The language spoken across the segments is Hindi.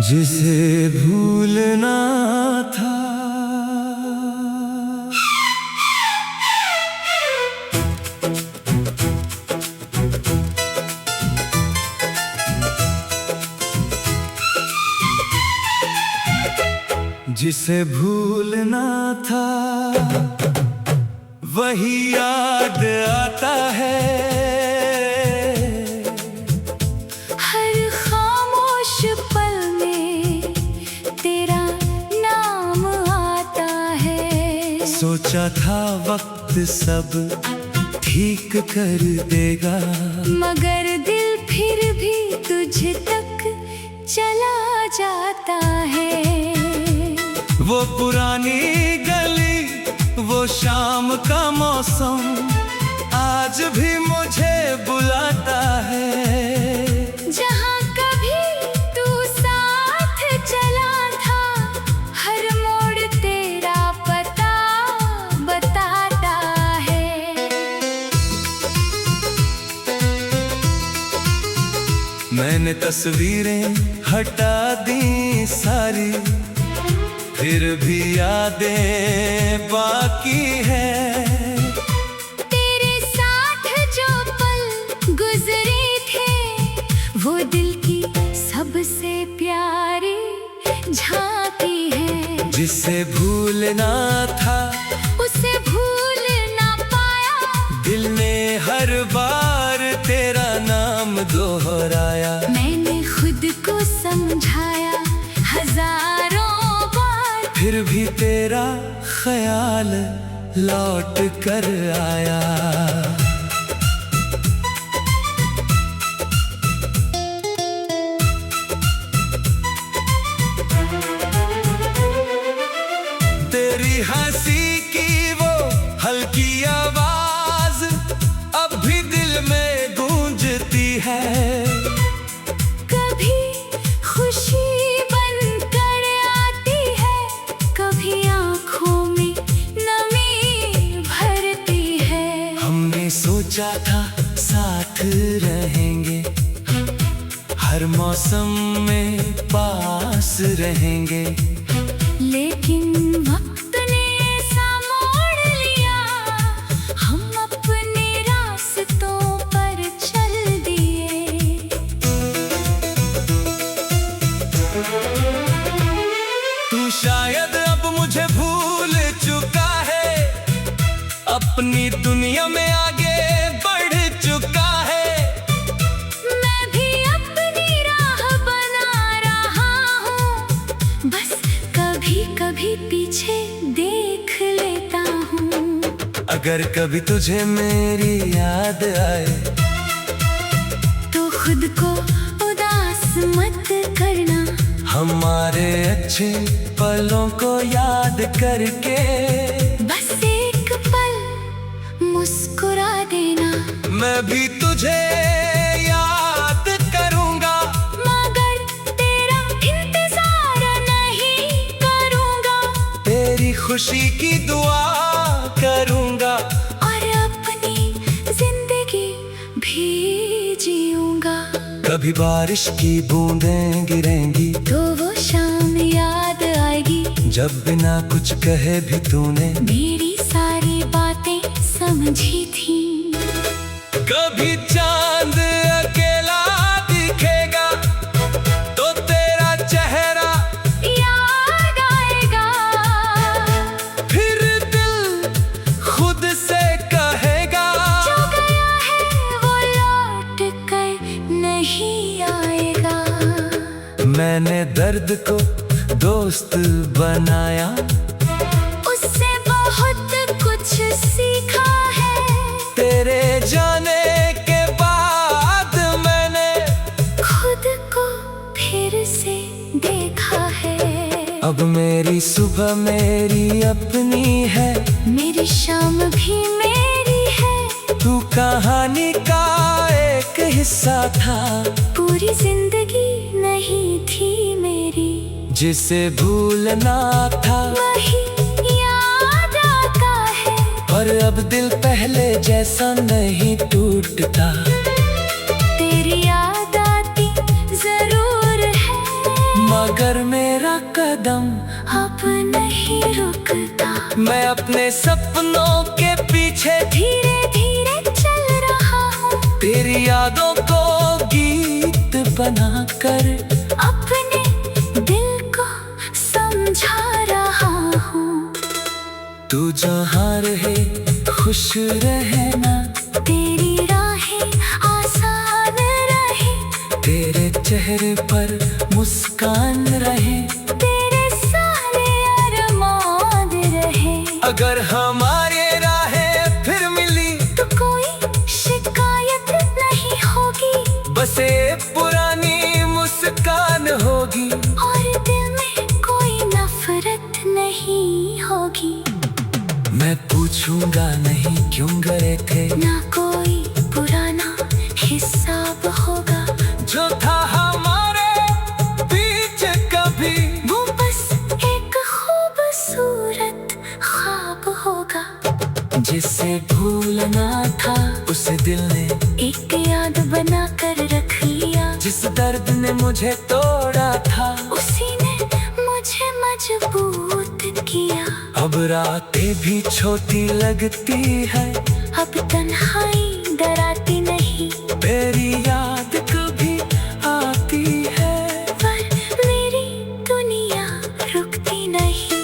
जिसे भूलना था। जिसे भूलना था वही याद आता है। हर खामोश पल में तेरा नाम आता है। सोचा था वक्त सब ठीक कर देगा, मगर दिल फिर भी तुझ तक चला जाता है। वो पुरानी गली, वो शाम का मौसम आज भी मुझे बुलाता है। जहाँ कभी तू साथ चला था, हर मोड़ तेरा पता बताता है। मैंने तस्वीरें हटा दी सारी, फिर भी यादें बाकी है। तेरे साथ जो पल गुजरे थे, वो दिल की सबसे प्यारी झांकी है। जिसे भूलना था उसे भूल ना पाया, दिल ने हर बार तेरा नाम दोहराया। मैंने खुद को समझाया हजारों, फिर भी तेरा ख्याल लौट कर आया। तेरी हंसी की वो हल्की आवाज अब भी दिल में गूंजती है। कभी खुशी सोचा था साथ रहेंगे, हर मौसम में पास रहेंगे, लेकिन वक्त ने ऐसा मोड़ लिया, हम अपने रास्तों पर चल दिए। तू शायद अब मुझे भूल चुका है, अपनी दुनिया में आगे बढ़ चुका है। मैं भी अपनी राह बना रहा हूँ, बस कभी कभी पीछे देख लेता हूँ। अगर कभी तुझे मेरी याद आए, तो खुद को उदास मत करना। हमारे अच्छे पलों को याद करके बस एक पल मुस्कुरा देना। मैं भी तुझे याद करूंगा, मगर तेरा इंतजार नहीं करूंगा। तेरी खुशी की दुआ करूंगा, और अपनी जिंदगी भी जीऊंगा। कभी बारिश की बूंदें गिरेंगी, तो वो शाम याद आएगी, जब बिना कुछ कहे भी तूने मेरी सारी बातें समझी थी। कभी चांद अकेला दिखेगा, तो तेरा चेहरा याद आएगा। फिर दिल खुद से कहेगा, जो गया है वो लौट कर नहीं आएगा। मैंने दर्द को दोस्त बनाया, उससे बहुत कुछ सीखा है। तेरे जाने के बाद मैंने खुद को फिर से देखा है। अब मेरी सुबह मेरी अपनी है, मेरी शाम भी मेरी है। तू कहानी का एक हिस्सा था, पूरी जिंदगी नहीं थी मेरी। जिसे भूलना था वही याद आता है, पर अब दिल पहले जैसा नहीं टूटता। तेरी याद आती जरूर है, मगर मैं अपने सपनों के पीछे धीरे धीरे चल रहा हूँ। तेरी यादों को गीत बनाकर अपने दिल को समझा रहा हूँ। तू जहाँ रहे खुश रहना, तेरी राहें आसान रहे, तेरे चेहरे पर मुस्कान रहे, तेरे सारे अरमान रहे। अगर हमारे राहें फिर मिली तो कोई शिकायत नहीं होगी, बस एक पुरानी मुस्कान होगी और दिल में कोई नफरत नहीं होगी। मैं पूछूंगा नहीं क्यों गए थे, ना कोई पुराना हिसाब होगा जो था हमारे बीच कभी, वो बस एक खूबसूरत ख्वाब होगा। जिसे भूलना था उस दिल ने एक याद बना कर रख लिया, जिस दर्द ने मुझे तोड़ा था उसी ने मुझे मजबूत किया। अब रातें भी छोटी लगती है, अब तन्हाई डराती नहीं, तेरी याद कभी आती है, पर मेरी दुनिया रुकती नहीं।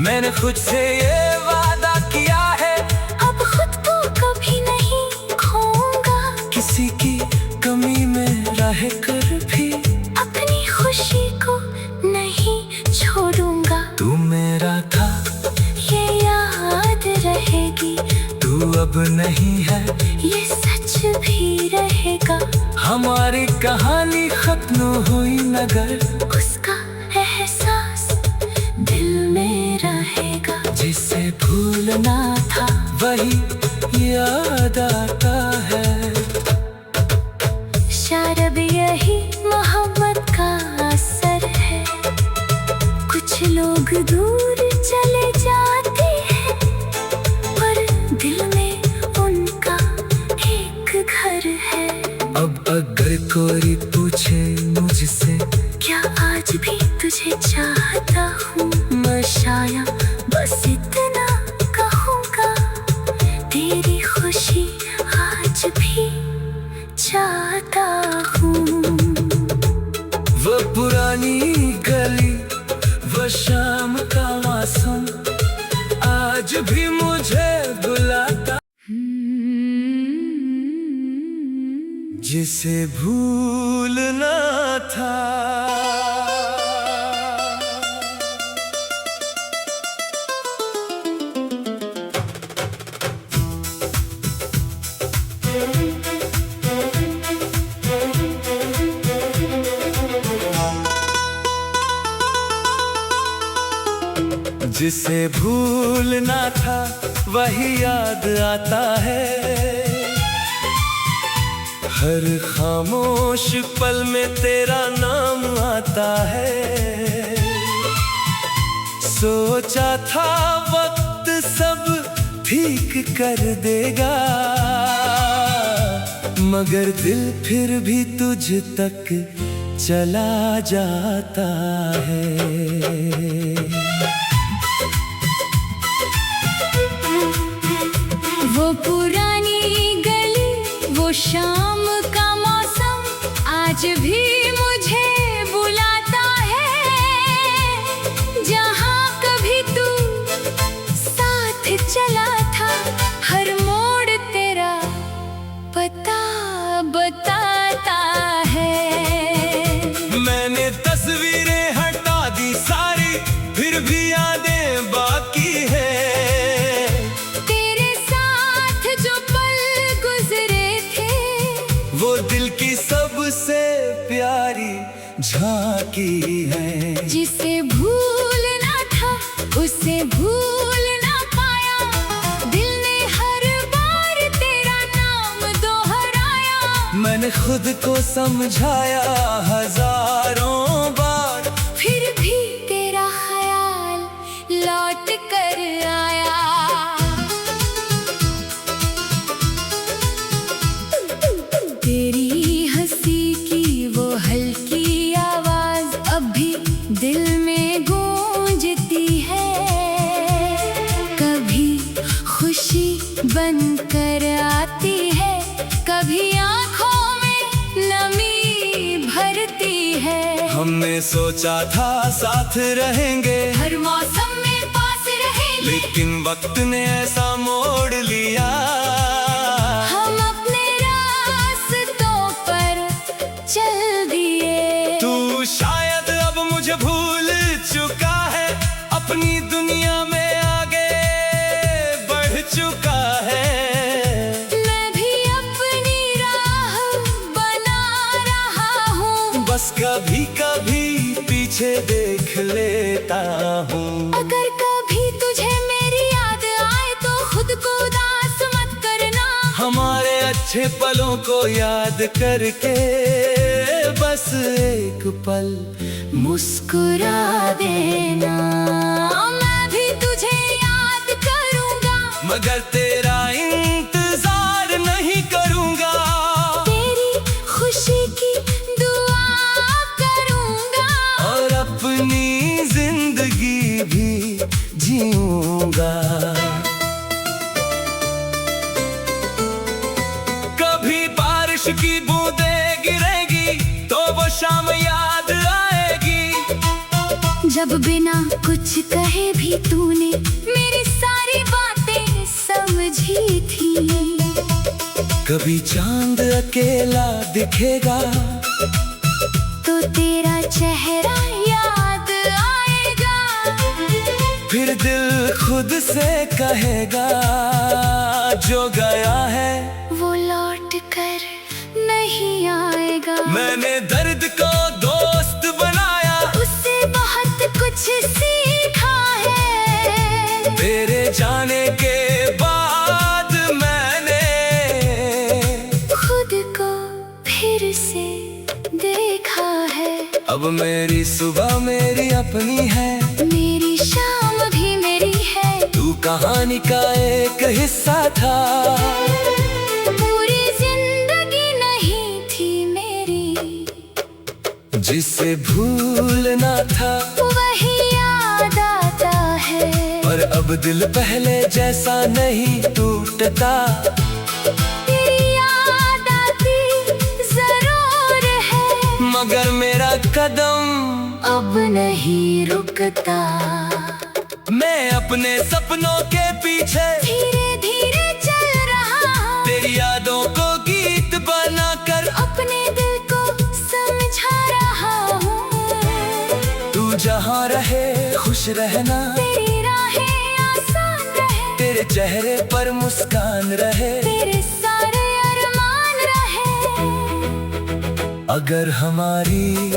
मैंने खुद से ये वादा किया है, अब खुद को कभी नहीं खोऊंगा, किसी की कमी में रह कर भी अपनी खुशी को नहीं छोड़ूंगा। तू मेरा था ये याद रहेगी, तू अब नहीं है, ये सच भी रहेगा। हमारी कहानी खत्म हुई मगर उसका एहसास दिल में रहेगा। जिसे भूलना था वही याद आता है। शायद यही मोहब्बत का असर है, कुछ लोग दूर चले जाते हैं, पर दिल में उनका एक घर है। अब अगर कोई पूछे मुझसे क्या आज भी तुझे चाहता हूँ, मैं शायद बस इतना कहूँगा, तेरी खुशी आज भी चाहता हूँ। वो पुरानी गली, वो शाम का मौसम आज भी मुझे बुलाता, जिसे भूलना था। जिसे भूलना था वही याद आता है, हर खामोश पल में तेरा नाम आता है। सोचा था वक्त सब ठीक कर देगा, मगर दिल फिर भी तुझ तक चला जाता है। वो पुरानी गली, वो शाम का मौसम आज भी मुझे बुलाता है। जहाँ कभी तू साथ चला था, हर मोड़ तेरा पता बताता है। मैंने तस्वीरें हटा दी सारी, फिर भी यादें बाकी है। वो दिल की सबसे प्यारी झांकी है। जिसे भूलना था उसे भूल ना पाया, दिल ने हर बार तेरा नाम दोहराया। मैंने खुद को समझाया हजारों बार, फिर भी तेरा ख्याल लौट कर आया। तेरी हंसी की वो हल्की आवाज अब भी दिल में गूंजती है। बनकर आती है, कभी आँखों में नमी भरती है। हमने सोचा था साथ रहेंगे, हर मौसम में पास रहेंगे, लेकिन वक्त ने ऐसा मोड़ लिया। हम अपने रास्तों पर चल दिए। तू शायद अब मुझे भूल चुका है, अपनी दुनिया में आगे बढ़ चुका है। मैं भी अपनी राह बना रहा हूँ, बस कभी कभी पीछे देख लेता हूँ। अगर कभी तुझे मेरी याद आए तो खुद को उदास मत करना। हमारे अच्छे पलों को याद करके बस एक पल मुस्कुरा देना। मैं भी तुझे याद करूँगा, मगर तेरा इंतजार नहीं करूँगा। तेरी खुशी की दुआ करूँगा, और अपनी जिंदगी भी जीऊँगा। कभी बारिश की बूंदें गिरेगी तो वो शाम याद आएगी। जब बिना कुछ कहे भी तूने मेरी सारी बातें समझी थी। कभी चांद अकेला दिखेगा तो तेरा चेहरा याद आएगा। फिर दिल खुद से कहेगा, जो गया है वो लौट कर नहीं आएगा। मैंने दर्द को दोस्त बनाया, उससे बहुत कुछ सीखा है। तेरे जाने के बाद मैंने खुद को फिर से देखा है। अब मेरी सुबह मेरी अपनी है, मेरी शाम भी मेरी है। तू कहानी का एक हिस्सा था। पूरी जिंदगी नहीं थी मेरी, जिसे भूलना था वही याद आता है। पर अब दिल पहले जैसा नहीं टूटता। तेरी याद आती जरूर है, मगर मेरा कदम अब नहीं रुकता। मैं अपने सपनों के पीछे धीरे धीरे चल रहा हूँ, तेरी यादों को गीत बनाकर अपने दिल को समझा रहा हूँ। तू जहाँ रहे खुश रहना, तेरी राहें आसान रहे, तेरे चेहरे पर मुस्कान रहे। तेरे सारे अरमान रहे। अगर हमारी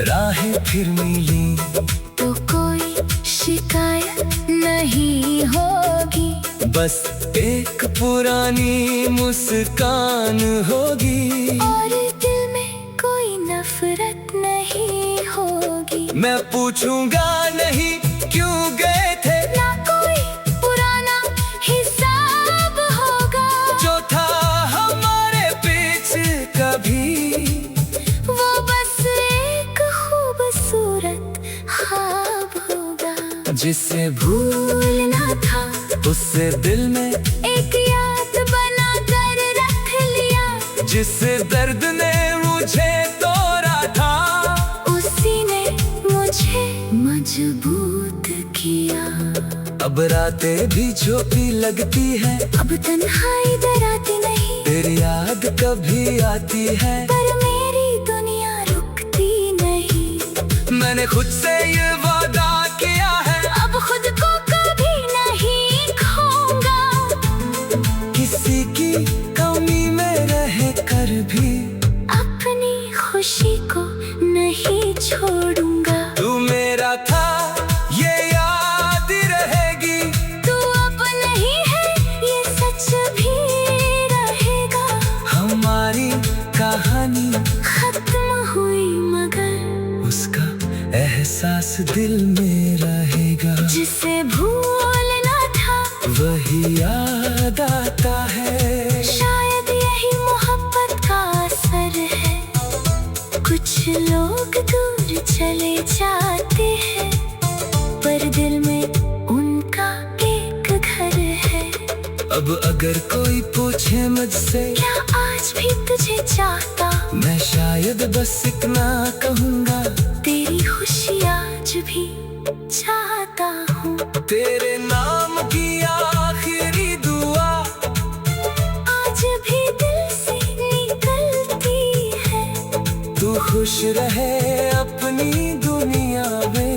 राहें फिर मिली तो कोई शिकायत नहीं होगी, बस एक पुरानी मुस्कान होगी। और दिल में कोई नफरत नहीं होगी। मैं पूछूंगा नहीं क्यों गए थे, ना कोई पुराना हिसाब होगा। जो था हमारे बीच कभी, वो बस एक खूबसूरत ख्वाब होगा। जिसे भूलना था उससे दिल में एक याद बना कर रख लिया। जिस दर्द ने मुझे तोड़ा था, उसी ने मुझे मजबूत किया। अब रातें भी छोटी लगती है, अब तन्हाई डराती नहीं, तेरी याद कभी आती है। पर मेरी दुनिया रुकती नहीं। मैंने खुद से ये वादा किया है, अब खुद को कभी नहीं खोऊंगा। किसी की कमी में रह कर भी अपनी खुशी को नहीं छोड़ूंगा। तू मेरा था ये याद रहेगी। तू अब नहीं है ये सच भी रहेगा। हमारी कहानी खत्म हुई मगर उसका एहसास दिल में रहेगा। जिसे भूलना था वही याद आता है। शायद यही मोहब्बत का असर है। कुछ लोग दूर चले जाते हैं, पर दिल में उनका एक घर है। अब अगर कोई पूछे मुझसे क्या आज भी तुझे चाहता, मैं शायद बस इतना कहूँगा, तेरी खुशी आज भी चाहता हूँ। तेरे नाम की आखिरी दुआ आज भी दिल से निकलती है। तू खुश रहे अपनी दुनिया में,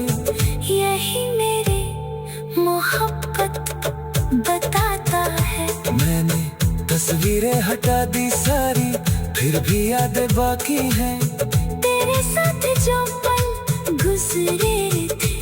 यही मेरे मोहब्बत बताता है। मैंने तस्वीरें हटा दी सारी, फिर भी यादें बाकी हैं। तेरे साथ जो पल गुजरे थे